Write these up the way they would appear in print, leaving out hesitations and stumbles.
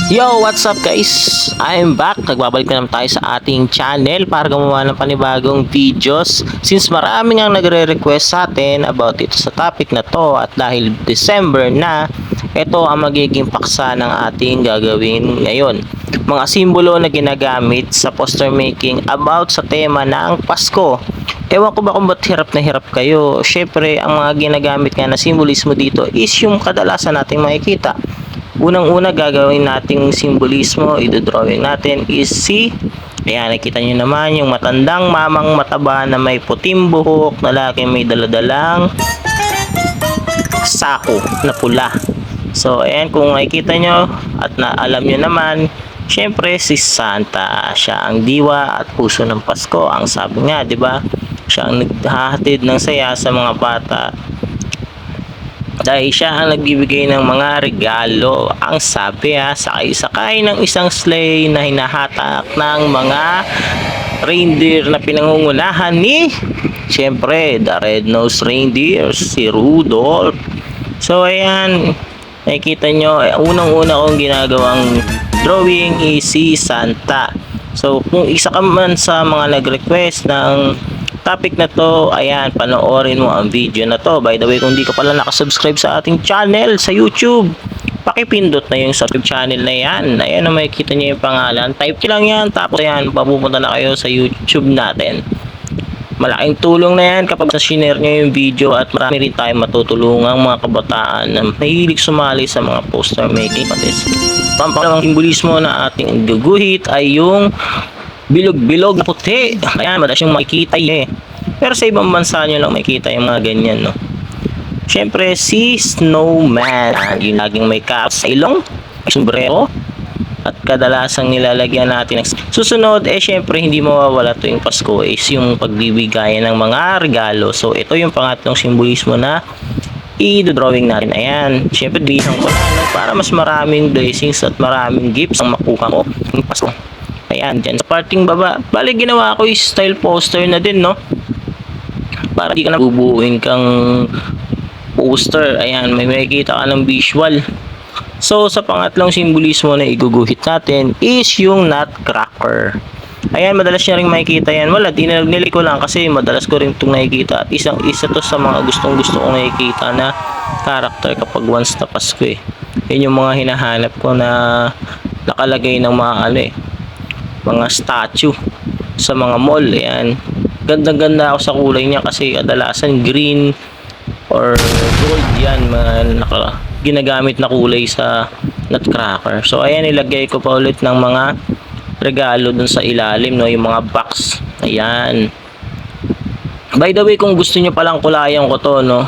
Yo, what's up guys? I'm back. Nagbabalik na naman tayo sa ating channel para gumawa ng panibagong videos. Since maraming ang nagre-request sa atin about ito sa topic na to at dahil December na, ito ang magiging paksa ng ating gagawin ngayon. Mga simbolo na ginagamit sa poster making about sa tema ng Pasko. Ewan ko ba kung ba't hirap na hirap kayo. Syempre, ang mga ginagamit nga na simbolismo dito is yung kadalasan nating makikita. Unang-una gagawin nating simbolismo, idodrawing natin is si, ayan, nakita nyo naman yung matandang mamang mataba na may puting buhok, na laki may daladalang sako na pula. So ayan, kung nakikita nyo at alam nyo naman, syempre si Santa, siya ang diwa at puso ng Pasko. Ang sabi nga, di ba? Siya ang naghahatid ng saya sa mga bata dahil siya ang nagbibigay ng mga regalo. Ang sabi sakay-sakay ng isang sleigh na hinahatak ng mga reindeer na pinangungunahan ni, syempre, the red-nosed reindeer, si Rudolph. So ayan, nakikita nyo, unang-una kong ginagawang drawing is si Santa. So kung isa ka man sa mga nag-request ng topic na to, ayan, panoorin mo ang video na to. By the way, kung di ka pala nakasubscribe sa ating channel sa YouTube, pakipindot na yung subscribe channel na yan. Ayan na, makikita nyo yung pangalan. Type nyo lang yan, tapos ayan, papupunta na kayo sa YouTube natin. Malaking tulong na yan kapag share nyo yung video at marami rin tayong matutulungang mga kabataan na mahilig sumali sa mga poster making contest. Pampakalang simbolismo na ating guguhit ay yung bilog-bilog na puti. Ayan, madalas yung makikita pero sa ibang bansa nyo lang makikita yung mga ganyan, no? Syempre, si snowman, yung laging may cap sa ilong, may sombrero, at kadalasang nilalagyan natin. Susunod, syempre, hindi mawawala tuwing Pasko is yung pagbibigayan ng mga regalo. So, ito yung pangatlong simbolismo na i-drawing natin. Ayan, syempre, dihan ko na para mas maraming blessings at maraming gifts ang makuha mo ng Pasko. Ayan, dyan sa parting baba, bali ginawa ko yung style poster na din, no? Para di ka na bubuuin kang poster. Ayan, may makikita ka ng visual. So, sa pangatlong simbolismo na iguguhit natin is yung nutcracker. Ayan, madalas nyo rin makikita yan. Wala, dinili ko lang kasi madalas ko rin itong nakikita. At isa to sa mga gustong-gusto kong nakikita na character kapag once na Pasko eh. Yun yung mga hinahanap ko na nakalagay ng mga mga statue sa mga mall. Ayan, ganda-ganda ako sa kulay niya kasi kadalasan green or gold yan mga ginagamit na kulay sa nutcracker. So ayan, ilagay ko pa ulit ng mga regalo dun sa ilalim, no, yung mga box. Ayan, by the way, kung gusto nyo palang kulayan ko to, no,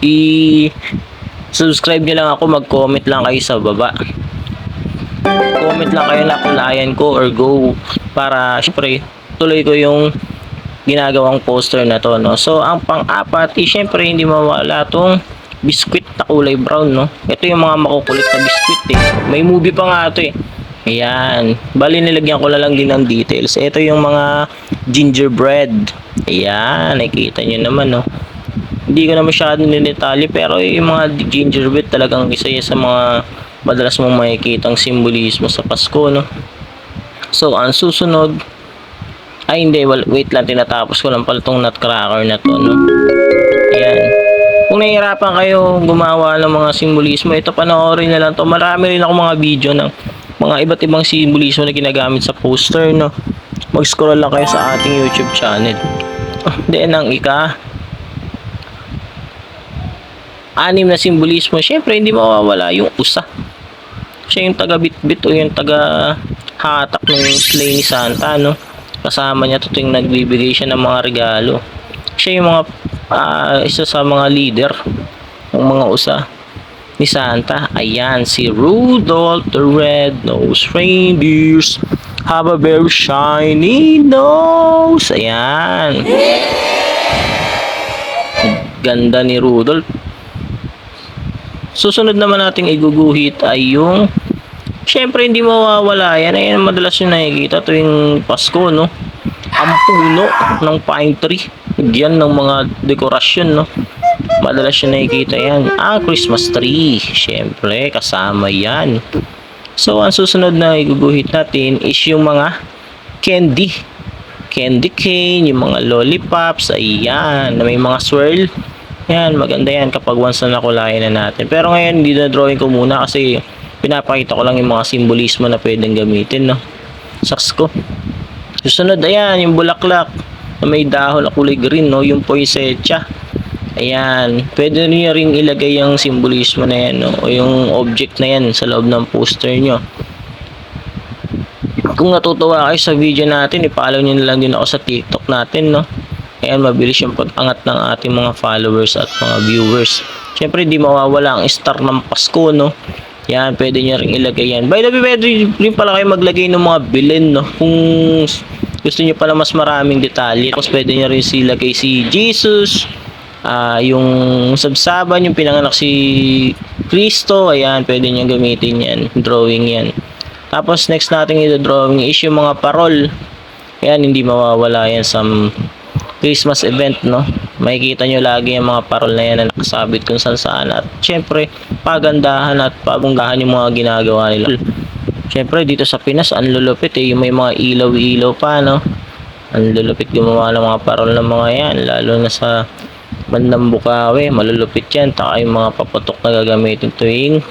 i-subscribe nyo lang ako, mag-comment lang kayo sa baba. Comment lang kayo na kulayan ko or go para syempre tuloy ko yung ginagawang poster na to, no. So ang pang-apat syempre hindi mawala tong biskwit na kulay brown, no. Ito yung mga makukulit na biskwit may movie pa nga ito Ayan, bali nilagyan ko na lang din ng details. Ito yung mga gingerbread. Ayan, nakikita nyo naman, no. Hindi ko na masyadong nidetalye pero yung mga gingerbread talagang isa sa mga madalas mong makikitang simbolismo sa Pasko, no. So ang susunod ay hindi, wait lang, tinatapos ko lang pala itong nutcracker na to, no. Ayan, kung nahihirapan kayo gumawa ng mga simbolismo, ito panoorin na lang to. Marami rin ako mga video ng mga iba't ibang simbolismo na ginagamit sa poster, no. Mag-scroll lang kayo sa ating YouTube channel. Then ang anim na simbolismo, syempre hindi mawawala yung usa. Siya yung taga-bitbit o yung taga-hatak ng sleigh ni Santa, no. Kasama niya ito yung nagbibigay siya ng mga regalo. Siya yung mga isa sa mga leader ng mga usa ni Santa. Ayan, si Rudolph the Red-Nosed Reindeer have a very shiny nose. Ayan, ganda ni Rudolph. Susunod naman nating iguguhit ay yung, syempre hindi mawawala yan. Ayan, madalas yung nakikita tuwing Pasko, no. Ang puno ng pine tree, yan ng mga dekorasyon, no. Madalas yung nakikita yan. Ang Christmas tree, syempre kasama yan. So, ang susunod na iguguhit natin is yung mga candy. Candy cane, yung mga lollipops, ayan, na may mga swirl. Yan, maganda yan kapag once na nakulayan na natin. Pero ngayon, hindi na drawing ko muna kasi pinapakita ko lang yung mga simbolismo na pwedeng gamitin, no? Saks ko. Susunod, ayan, yung bulaklak na may dahon na kulay green, no? Yung poinsettia. Ayan, pwede niyo ring ilagay yung simbolismo na yan, no? O yung object na yan sa loob ng poster nyo. Kung natutuwa kayo sa video natin, i-follow nyo na lang din ako sa TikTok natin, no? Ayan, mabilis yung pag-angat ng ating mga followers at mga viewers. Siyempre, di mawawala ang star ng Pasko, no? Yan, pwede nyo rin ilagay yan. By the way, pwede rin pala kayo maglagay ng mga bilin, no? Kung gusto nyo pala mas maraming detalye. Tapos pwede nyo rin silagay si Jesus, yung sabsaban, yung pinanganak si Kristo. Ayan, pwede nyo gamitin yan. Drawing yan. Tapos next natin i-drawing is yung mga parol. Ayan, hindi mawawala yan sa Christmas event, no? Makikita nyo lagi yung mga parol na yan na nakasabit kung saan saan. At syempre, pagandahan at pabunggahan yung mga ginagawa nila. Syempre, dito sa Pinas, ang lulupit eh. Yung may mga ilaw-ilaw pa, no? Ang lulupit gumawa ng mga parol ng mga yan. Lalo na sa bandang Bukawi, malulupit yan. Taka yung mga paputok na gagamitin tuwing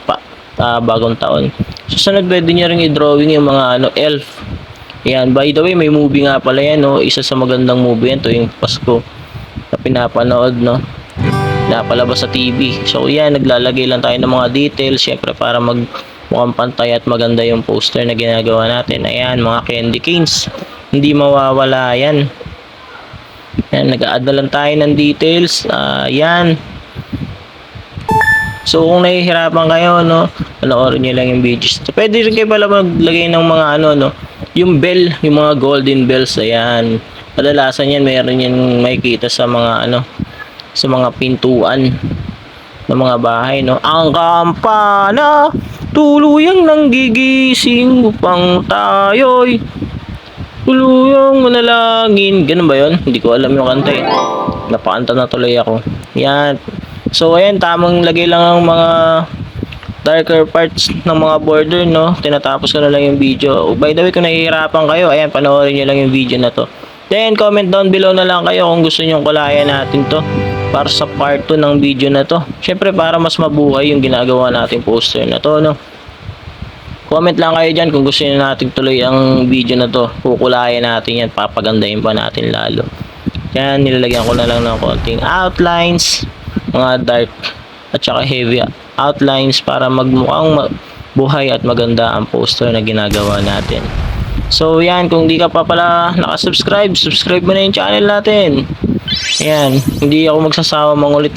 bagong taon. Susunod, pwede nyo rin i-drawing yung mga elf. Yan, by the way, may movie nga pala yan, no? Isa sa magandang movie yan tuwing Pasko na pinapanood, no? Napalabas sa TV. So, yan, naglalagay lang tayo ng mga details, syempre para mukhang pantay at maganda yung poster na ginagawa natin. Ayan, mga candy canes. Hindi mawawala yan. Yan, nag-a-add na lang tayo ng details. Yan. So, kung nahihirapan kayo, no, panoorin nyo lang yung videos. So, pwede rin kayo pala maglagay ng mga no, yung bell, yung mga golden bells, ayan. Kadalasan yan, mayroon yan makikita sa mga, sa mga pintuan ng mga bahay, no. Ang kampana, tuluyang nanggigising upang tayo'y tuluyang manalangin. Ganun ba yun? Hindi ko alam yung kanta eh. Napakanta na tuloy ako. Yan. So, ayan, tamang lagay lang ang mga darker parts ng mga border, no? Tinatapos ko na lang yung video. By the way, kung nahihirapan kayo, ayan, panoorin nyo lang yung video na to. Then, comment down below na lang kayo kung gusto nyo kulayan natin to para sa part 2 ng video na to. Syempre, para mas mabuhay yung ginagawa nating poster na to, no? Comment lang kayo dyan kung gusto nyo natin tuloy ang video na to. Kukulayan natin yan, papagandahin pa natin lalo. Yan, nilalagyan ko na lang ng konting outlines, mga dark at saka heavy outlines para magmukhang buhay at maganda ang poster na ginagawa natin. So yan, kung di ka pa pala nakasubscribe, subscribe mo na yung channel natin. Ayan, hindi ako magsasawa mangulit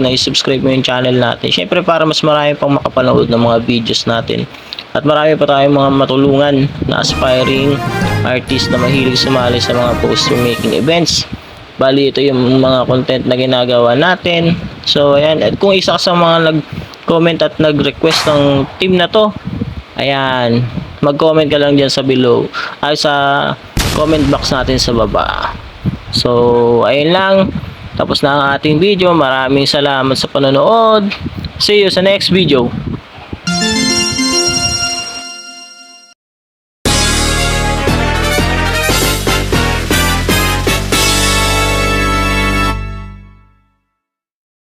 na i-subscribe mo yung channel natin. Syempre para mas marami pang makapanood ng mga videos natin. At marami pa tayong mga matulungan na aspiring artist na mahilig sumali sa mga poster making events. Bali, ito yung mga content na ginagawa natin. So, ayan. At kung isa ka sa mga nag-comment at nag-request ng team na to, ayan, mag-comment ka lang dyan sa below. Ay, sa comment box natin sa baba. So, ayun lang. Tapos na ang ating video. Maraming salamat sa panonood. See you sa next video.